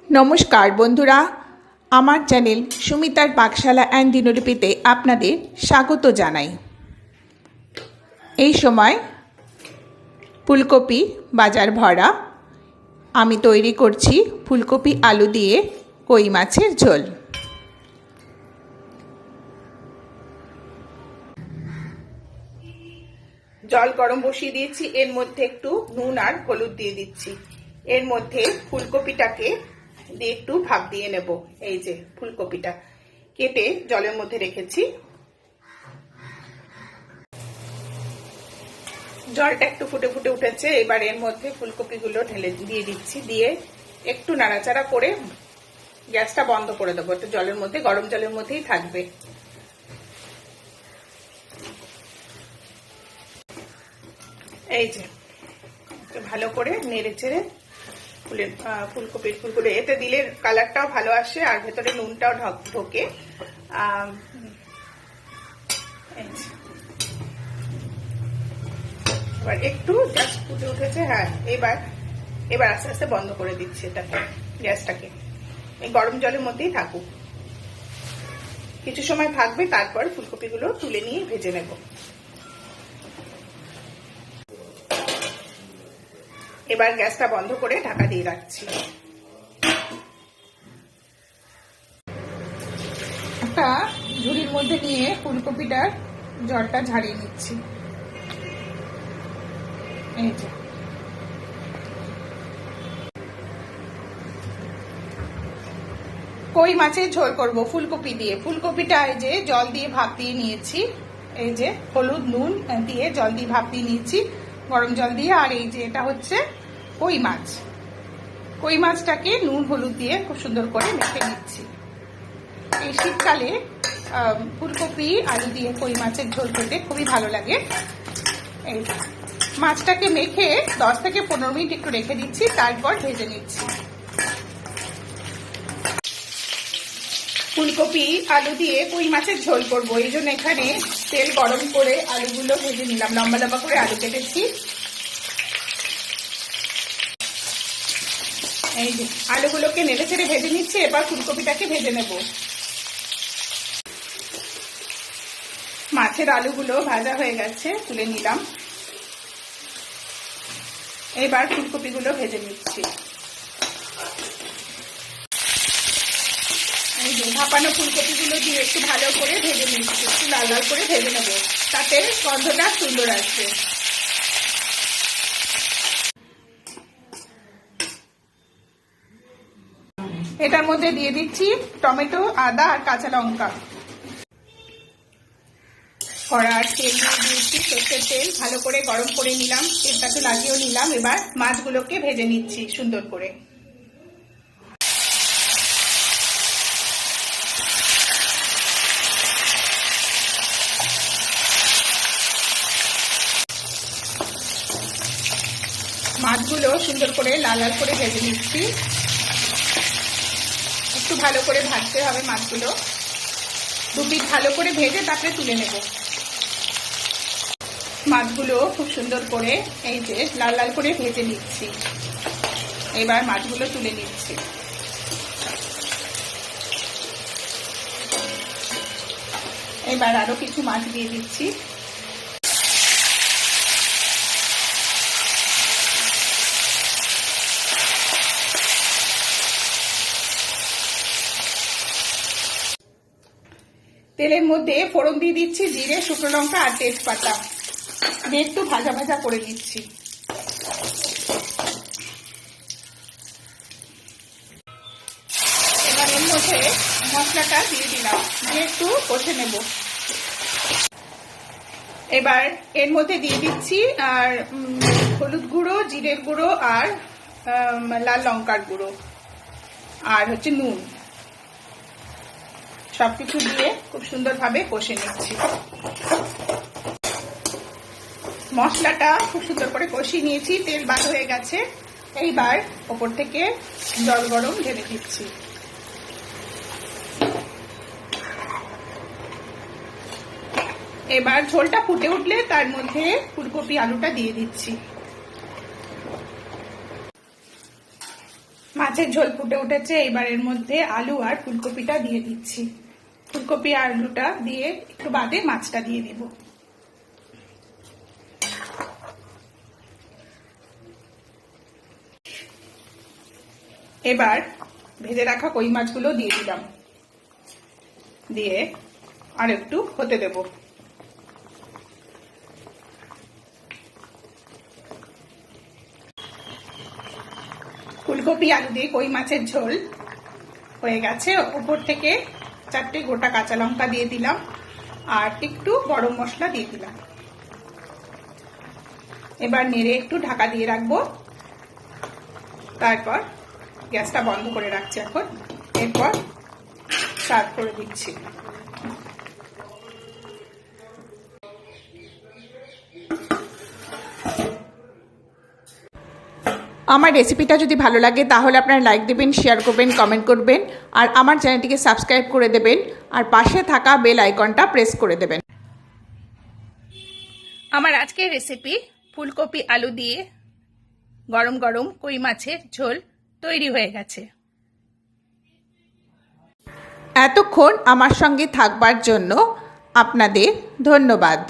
নমস্কার বন্ধুরা, আমার চ্যানেল সুমিতার পাকশালা অ্যান্ড দিনলিপিতে আপনাদের স্বাগত জানাই। এই সময় ফুলকপি বাজার ভরা। আমি তৈরি করছি ফুলকপি আলু দিয়ে কই মাছের ঝোল। জল গরম বসিয়ে দিয়েছি, এর মধ্যে একটু নুন আর হলুদ দিয়ে দিচ্ছি। এর মধ্যে ফুলকপিটাকে দিয়ে একটু ভাপ দিয়ে নেব। এই যে ফুলকপিটা কেটে জলের মধ্যে রেখেছি। জলটা একটু ফুটে ফুটে উঠেছে, এবার এর মধ্যে ফুলকপিগুলো ঢেলে দিয়ে দিচ্ছি। দিয়ে একটু নাড়াচাড়া করে গ্যাসটা বন্ধ করে দেবো। একটু জলের মধ্যে, গরম জলের মধ্যেই থাকবে। এই যে ভালো করে নেড়ে চেড়ে ফুলকপির ফুলগুলো এতে দিলে কালারটাও ভালো আসে আর ভেতরে নুনটাও ঢোকে। এবার একটু জাস্ট ফুটে উঠেছে। হ্যাঁ, এবার আস্তে আস্তে বন্ধ করে দিচ্ছি এটাকে, গ্যাসটাকে। এই গরম জলের মধ্যেই থাকুক, কিছু সময় থাকবে, তারপর ফুলকপিগুলো তুলে নিয়ে ভেজে নেব। এবার গ্যাসটা বন্ধ করে ঢাকা দিয়ে রাখছি। একটা ঝুড়ির মধ্যে নিয়ে ফুলকপিটার জলটা ঝাড়িয়ে নিচ্ছি। এই যে কই মাছের ঝোল করব ফুলকপি দিয়ে। ফুলকপিটা এই যে জল দিয়ে ভাপ দিয়ে নিয়েছি। এই যে হলুদ নুন দিয়ে জল দিয়ে ভাপ দিয়ে নিয়েছি, গরম জল দিয়ে। আর এই যে এটা হচ্ছে কই মাছ। কই মাছটাকে নুন হলুদ দিয়ে খুব সুন্দর করে মেখে নিচ্ছি। এই শীতকালে ফুলকপি আলু দিয়ে কই মাছের ঝোল খেতে খুবই ভালো লাগে। এই মাছটাকে মেখে 10 থেকে 15 মিনিট একটু রেখে দিচ্ছি, তারপর ভেজে নিচ্ছি। ফুলকপি আলু দিয়ে কই মাছের ঝোল করবো, এই জন্য এখানে তেল গরম করে আলুগুলো ভেজে নিলাম। লম্বা লম্বা করে আলু কেটেছি। এই যে আলুগুলোকে নেড়ে ছেড়ে ভেজে নিচ্ছি। এবার ফুলকপিটাকে ভেজে নেব। মাছের আলুগুলো ভাজা হয়ে গেছে, তুলে নিলাম। এবার ফুলকপিগুলো ভেজে নিচ্ছি। এই যে ভাপানো ফুলকপিগুলো দিয়ে একটু ভালো করে ভেজে নিচ্ছি, একটু লাল লাল করে ভেজে নেব, তাতে গন্ধটা সুন্দর আসবে। এটার মধ্যে দিয়ে দিচ্ছি টমেটো, আদা আর কাঁচা লঙ্কা। কড়ার তেল দিয়ে দিয়েছি, সর্ষের তেল ভালো করে গরম করে নিলাম, তেলটাকে লাগিয়েও নিলাম। এবার মাছগুলোকে ভেজে নিচ্ছি সুন্দর করে। মাছগুলো সুন্দর করে লাল লাল করে ভেজে নিচ্ছি। একটু ভালো করে ভাজতে হবে মাছগুলো। দুপিট ভালো করে ভেজে তারপরে তুলে নেব। মাছগুলো খুব সুন্দর করে এই যে লাল লাল করে ভেজে নিচ্ছি। এবার মাছগুলো তুলে নিচ্ছি। এবার আরো কিছু মাছ দিয়ে দিচ্ছি। তেলের মধ্যে ফোড়ন দিয়ে দিচ্ছি জিরে, শুকনো লঙ্কা আর তেজপাতা দিয়ে একটু ভাজা ভাজা করে নিচ্ছি। এবার এর মধ্যে মশলাটা দিয়ে দিলাম, দিয়ে একটু কষে নেব। এবার এর মধ্যে দিয়ে দিচ্ছি আর হলুদ গুঁড়ো, জিরের গুঁড়ো আর লাল লঙ্কার গুঁড়ো আর হচ্ছে নুন। সবকিছু দিয়ে খুব সুন্দরভাবে কষে নিচ্ছি। মশলাটা খুব সুন্দর করে কষিয়ে নিয়েছি, তেল বার হয়ে গেছে। এইবার ওপর থেকে জল গরম ঢেলে দিচ্ছি। এবার ঝোলটা ফুটে উঠলে তার মধ্যে ফুলকপি আলুটা দিয়ে দিচ্ছি। মাছের ঝোল ফুটে উঠেছে, এবার এর মধ্যে আলু আর ফুলকপিটা দিয়ে দিচ্ছি। ফুলকপি আর আলুটা দিয়ে একটু বাদে মাছটা দিয়ে দেব। এবার ভেজে রাখা কই মাছগুলো দিয়ে দিলাম, দিয়ে আর একটু হতে দেব। ফুলকপি আলু দিয়ে কই মাছের ঝোল হয়ে গেছে। উপর থেকে 4টে গোটা কাঁচা লঙ্কা দিয়ে দিলাম আর একটু গরম মশলা দিয়ে দিলাম। এবার নেড়ে একটু ঢাকা দিয়ে রাখবো, তারপর গ্যাসটা বন্ধ করে রাখছি এখন। এরপর সার্ভ করে দিচ্ছি। আমার রেসিপিটা যদি ভালো লাগে তাহলে আপনারা লাইক দেবেন, শেয়ার করবেন, কমেন্ট করবেন আর আমার চ্যানেলটিকে সাবস্ক্রাইব করে দেবেন আর পাশে থাকা বেল আইকনটা প্রেস করে দেবেন। আমার আজকের রেসিপি ফুলকপি আলু দিয়ে গরম গরম কই মাছের ঝোল তৈরি হয়ে গেছে। এতক্ষণ আমার সঙ্গে থাকবার জন্য আপনাদের ধন্যবাদ।